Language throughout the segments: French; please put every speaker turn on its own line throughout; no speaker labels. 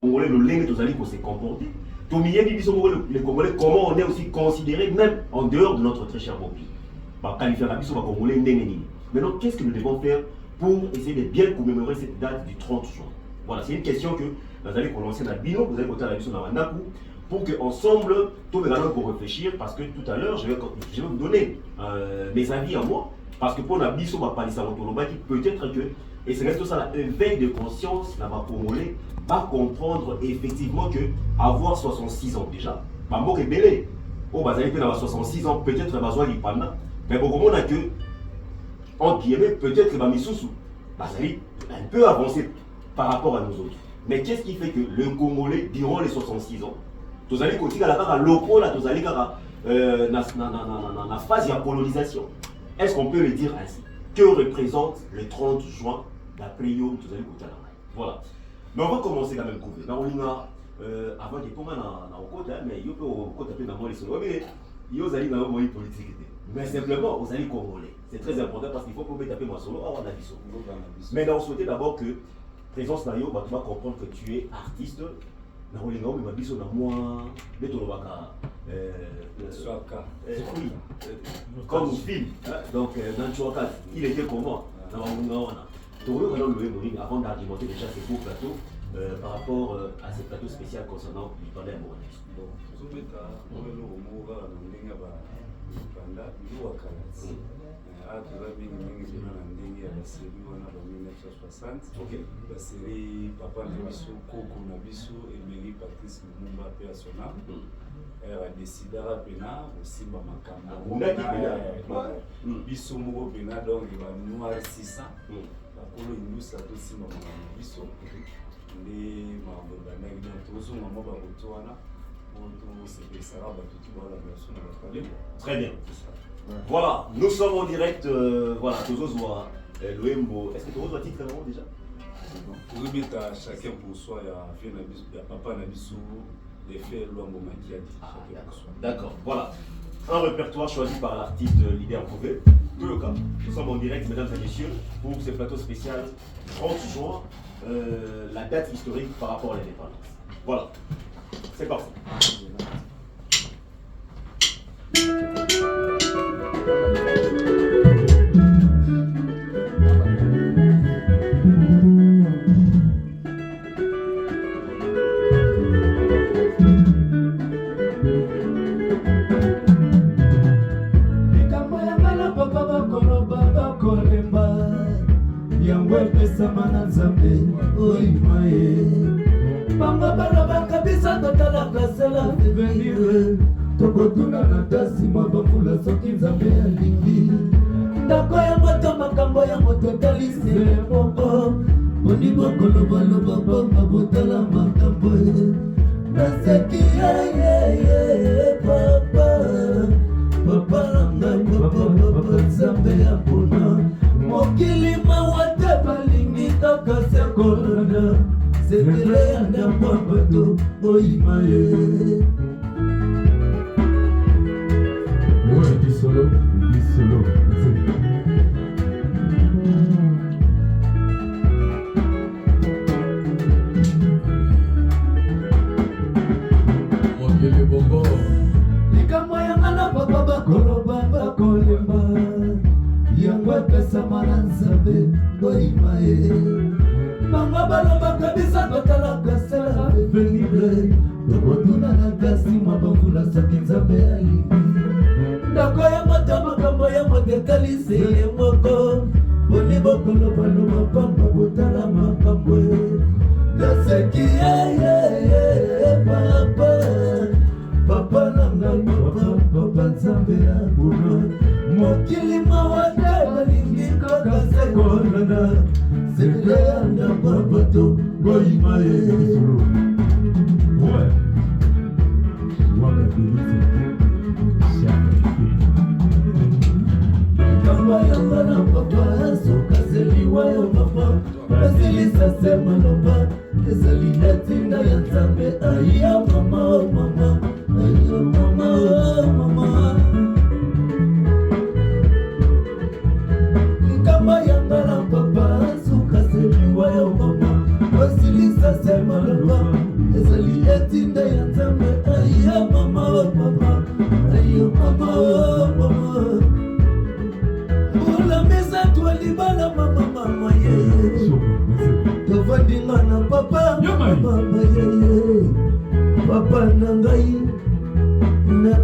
Congolais, le lingue, tous allés se comporter. Les Congolais, comment on est aussi considéré, même en dehors de notre très cher bon pays. Maintenant, qu'est-ce que nous devons faire pour essayer de bien commémorer cette date du 30 juin? Voilà, c'est une question que vous allez commencer dans Bino, vous allez voter à la mission dans Manakou, pour qu'ensemble, tout le monde pour réfléchir, parce que tout à l'heure, je vais vous donner mes avis à moi, parce que pour la mission, peut-être que, et c'est tout ça, un veille de conscience, dans ma Congolais, va comprendre effectivement que avoir 66 ans déjà, bah, moi, c'est belé. Oh, bah, vous allez avoir 66 ans, peut-être, besoin d'y parler, mais bon, on a que, entre guillemets, peut-être que Missoussou, bah, ça allait un peu avancer par rapport à nous autres. Mais qu'est-ce qui fait que le Congolais, durant les 66 ans, vous allez continuer à la loco, là, vous allez dans la phase de colonisation. Est-ce qu'on peut le dire ainsi? Que représente le 30 juin d'après Yom, vous allez continuer à la. Voilà. Mais on va commencer quand même à couvrir. Avant de prendre dans le côté, mais il y a un côté dans le solo. Mais il y a des moyens politiques. Mais simplement, vous allez Congolais. C'est très important parce qu'il faut que vous taper mon solo avant d'aviser. Mais on souhaitait d'abord que présence Nayo, tu vas comprendre que tu es artiste. Mais biso na moi, oui, comme au film. Donc, dans Chouaka, il était comment? Avant d'argumenter déjà ces beaux plateaux par rapport à ces plateaux spéciaux concernant l'Italie amoureuse.
La série Papa Nabiso, Coco Nabiso, Emery Patrice Lumumba, personnel. Elle a décidé à Pena, aussi Mamakamba. Biso Mogo Pena, donc il va noir 600. La colo Indus, la aussi Mamakamba Biso. Les Mamakamba, tous Maman Babotoana, pour se faire ça, la version de la.
Très bien. Voilà, nous sommes en direct. Voilà, tous voient l'OMBO. Est-ce que tu vois le titre vraiment déjà?
Pour remettre à chacun pour soi, il y a Papa Nabiso, les faits l'homme qui a dit.
D'accord, voilà. Un répertoire choisi par l'artiste leader Kouvé. Tout le cas, nous sommes en direct, mesdames et messieurs, pour ce plateau spécial 30 juin, la date historique par rapport à l'indépendance. Voilà, c'est parti.
Tokotuna na tasi mabafula soki nzambe alingi ndako ya moto makambo ya moto talise moko boni bokolobaloba bonga botala makambo naseki papa nanga papa nzambe ya mpona mokili mawate balingi kaka sekolona sekele ya ndambo bato oyima ye. Solo. Mokele bombo. Likambo yangana papa bakoloba bakolemba. Yango epesama na nzambe boyima ye. Bango baloba kabisa totalaka sela venire. Tokotuna na kasi mabavula soki nzambe alingi. Ndako ya moto makambo ya moto talise ye moko boni bokolobaloba pamba botala makambo naseki papa nanga papa nzambe ya buna mokili mawate balingi kaka sekolona sekele ya ndako bato boyima ye. Yangana papa sokaseliwa yo papa basilisa sema loba ezali natinda ya nzambe aya mama kama yangana papa sokaseliwa yo papa basilisa sema loba etinda ya nzambe aya mama oh mama ayo mama oh mama mbula mesa twalibala mama mama yeye tovandinga na papa mama yeye papa na ngai na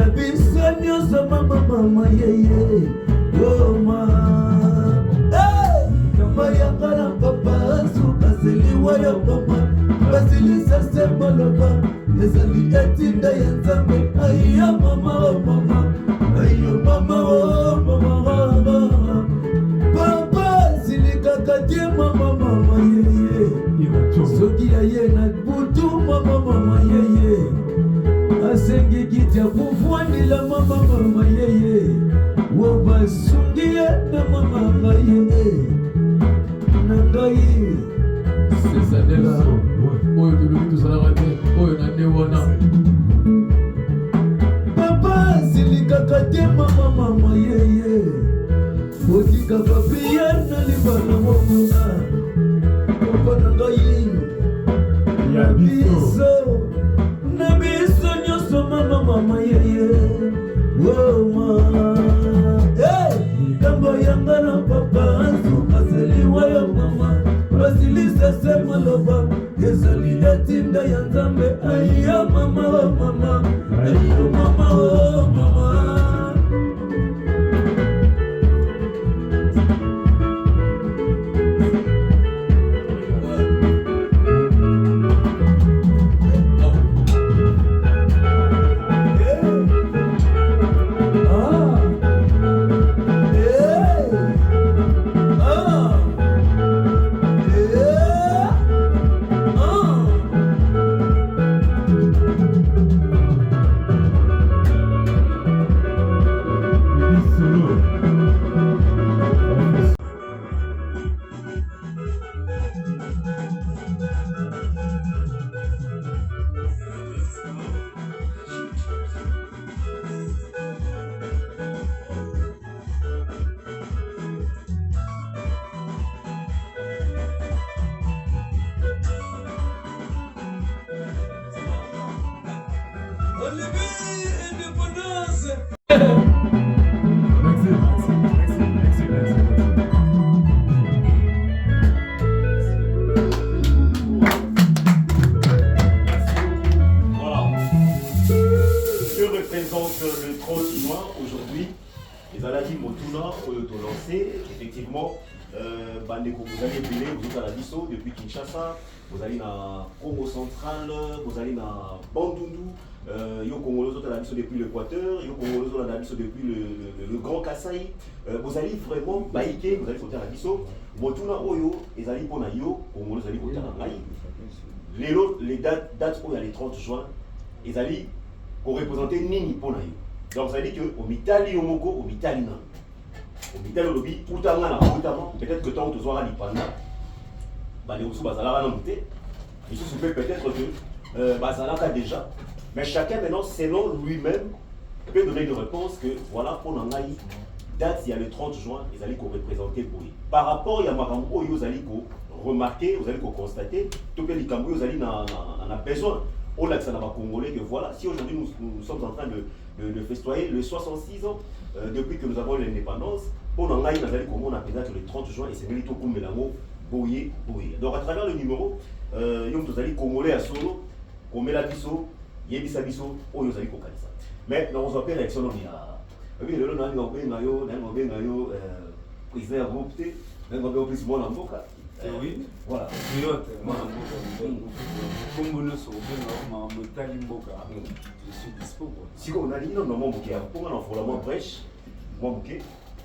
biso nyonso mama mama yeye oh mama kamba yangala papa sukaseliwa ya papa basilisa semoloba ezali etinda ya nzambe aya mama oh mama ayo mama oh mama papa silikaka tie mama mama yeye soki aye na butu mama mama yeye asengi kitya kufwandila mama mama yeye wobasungie na mama mama yeye nangai sesanela oyo toloki tozalaka te oyo na nde wana papa silikaka te mama mama yeye otika papia na libana mokuna papa na ngai na biso nyonso mama mama yeye woma kambo yanga na papa sukaseliwa ya mama basilisa semaloba ezali etinda ya nzambe aya mama oh mama ayo mama oh mama
Le 30 juin, aujourd'hui, les Aladi Motuna ont lancé, effectivement, vous allez brûler, vous êtes à la Bisso depuis Kinshasa, vous allez dans Congo central, vous allez dans Bandundu, yo Congolais à la Bisso depuis l'Équateur, yo Congolais à la Bisso depuis le Grand Kasaï, vous allez vraiment biker, vous allez sauter à la Bisso, Motuna Oyo, les allez pour Nayo, Congolais allez pour Tanangaï. Les dates où il y a les 30 juin, les allez pour représenter Nini pour Nayo. Donc ça veut dire qu'au Mitali Omoko, au Mitali Nan. Au Mitali Lobi, peut-être que tant que tu sois à l'Ipanda, les Oussou Bazala va monter. Il se peut peut-être que Bazala a déjà. Mais chacun maintenant, selon lui-même, peut donner une réponse que voilà, pour Nangaï, date il y a le 30 juin, ils allaient représenter pour lui. Par rapport à Yamakambo, ils allaient remarquer, vous allez constater, tout le monde vous allez en a besoin. On a Congolais que voilà, si aujourd'hui nous sommes en train de festoyer le 66 ans depuis que nous avons l'indépendance, pour nous allons comment on appelle le 30 juin et c'est Melito Kumbelango, Boye. Donc à travers le numéro, nous allons Congolais à solo, comme la biso, Yebisa biso, ou nous allons Kokalisa. Mais dans nos appels réaction, il y a. Oui, le nom de président groupe, nous plus bon en boca.
Oui,
voilà.
Comme nous sommes je suis dispo.
Si on a dit non, mon bouquet, pour un enfant, la brèche, mon bouquet,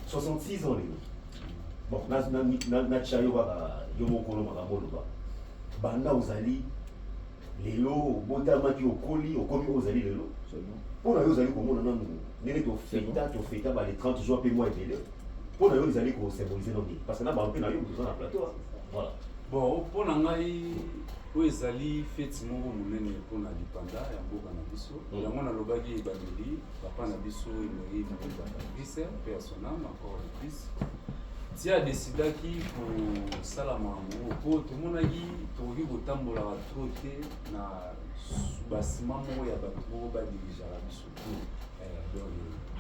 66 ans. Bon, Nachayo va Yomokolo Magamoloba. Banda Ozali, les lots, Botamaki au colis, au commis Ozali les lots. Pour nous, Ozali, comme on a dit, nous avons fait les 30 jours, puis moi et télé. Pour nous, Ozali, qu'on symboliser nos vies. Parce que nous avons besoin d'un plateau. Voilà.
Bon, pour nous, ezali feti moko monene mpona lipanda ya mboka na biso yango nalobaki ebandeli papa na biso emoyi moyeba patrice mpe ya sonam encore le plus ti adecidaki kosala makambo po tomonaki tokoki kotambolaka tro te na basima moko ya bato moko badirijaka biso donc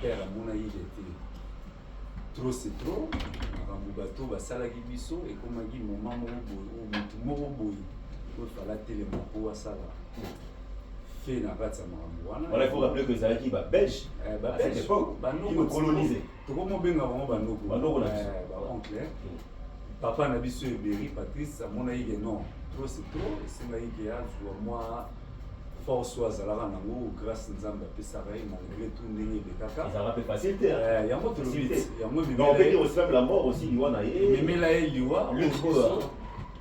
père amonaki ete trop c'est trop makambo bato basalaki biso ekomaki moment moko boye motu moko boye ofala telema po asala fait na kati ya makambo wana.
Voilà, il faut rappeler que Zalaki va belge à cette époque, qui nous colonisait.
tokomobenga bango
Banoko na
baoncle papa na biso eberi Patrice amonaki ke non trop c'est trop esengaki ke azwa mwa force oyo azalaka nango grâce nzambe apesaka ye malgré tout ndenge ebekaka
ça rappelle facilité.
yango tolobi yango
On peut dire aussi même la mort aussi, liwa na ye.
ememela ye liwa
Liwa.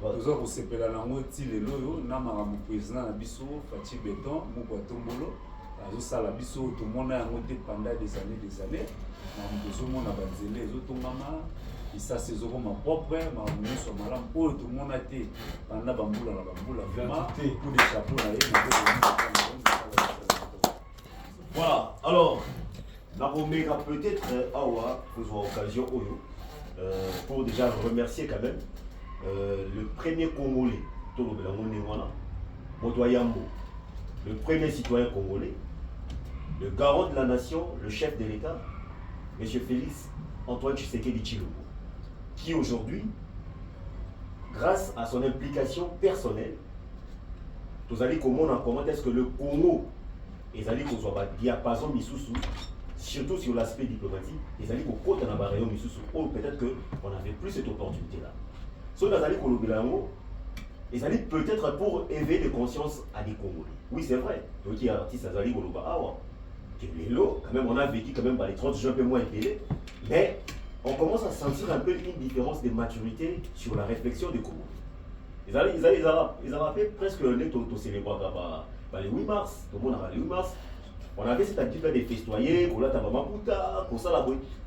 toza kosepela nango ti lelo oyo na makambo président na biso Fachi Beton moko ya Tombolo azosala biso tomona yango te pendant des années makambo tozomona banzela ezotongama isasi ezokoma propre makambo nyonso ya malamu oyo tomona te pendant bambula na bambula vraiment coup de chapeau na ye.
Voilà, alors, Nakomeka peut-être awa pour occasion oyo pour déjà remercier quand même le premier Congolais, le premier citoyen congolais, le garant de la nation, le chef de l'État, M. Félix Antoine Tshisekedi Tshilombo, qui aujourd'hui, grâce à son implication personnelle, nous allons comment est-ce que le Congo et allons qu'on diapason misusu, surtout sur l'aspect diplomatique, ils allaient qu'on côte en barrière misusu, ou peut-être qu'on n'avait plus cette opportunité-là. So, nous allons ils allaient peut-être pour éveiller les consciences à des Congolais. Oui, c'est vrai. Donc, il y a un artiste Azali Goloba Awa. Quand même, on a vécu quand même les 30 jours un peu moins élevés. Mais on commence à sentir un peu une différence de maturité sur la réflexion des Congolais. Ils ont fait presque le nez au célébrer le 8 mars. Tout le monde a le 8 mars. On avait cette habitude de festoyer,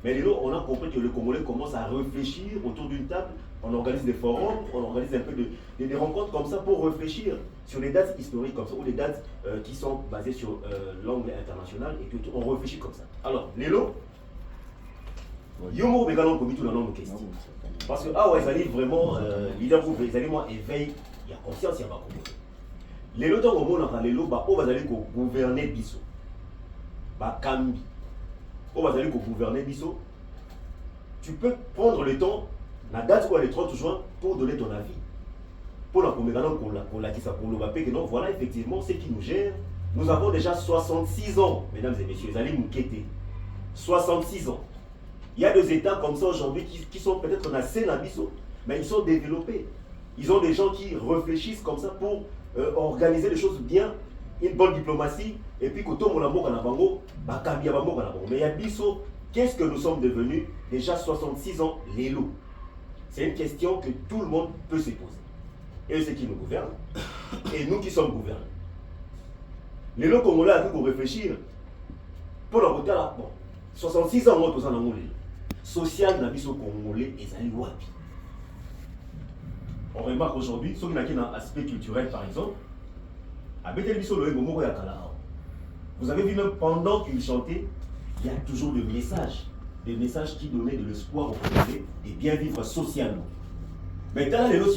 mais là, on a compris que le Congolais commence à réfléchir autour d'une table. On organise des forums, on organise un peu des rencontres comme ça pour réfléchir sur les dates historiques comme ça, ou les dates qui sont basées sur l'angle international, et que on réfléchit comme ça. Alors, Lélo, Yomo Begalon comme tout dans nos questions. Parce que ils allaient vraiment, leader groupe, ils allaient moi éveiller, il y a conscience, il y a pas Congolais. Lélo, tant qu'on a Lélo, on va aller gouverner Bisso. Bakambi. On va aller gouverner Bisso. Tu peux prendre le temps, la date où elle est 30 juin, pour donner ton avis. Pour la première année, pour la qui s'appelle que non, voilà effectivement ce qui nous gère. Nous avons déjà 66 ans, mesdames et messieurs, vous allez nous quitter. 66 ans. Il y a des États comme ça aujourd'hui qui sont peut-être nassés dans Bisso, mais ils sont développés. Ils ont des gens qui réfléchissent comme ça pour organiser les choses bien, une bonne diplomatie, et puis quand on a mais il y a Bisso, qu'est-ce que nous sommes devenus déjà 66 ans, les loups? C'est une question que tout le monde peut se poser. Et c'est qui nous gouverne, et nous qui sommes gouvernés. Les loups congolais a pu réfléchir. Pour le côté là, bon, 66 ans, moi, tout ça dans mon lit. Social, na biso congolais, et ça wapi. On remarque aujourd'hui, ceux qui ont un aspect culturel par exemple, vous avez vu même pendant qu'il chantait, il y a toujours des messages qui donnaient de l'espoir aux Congolais de bien vivre socialement. Mais dans les lots,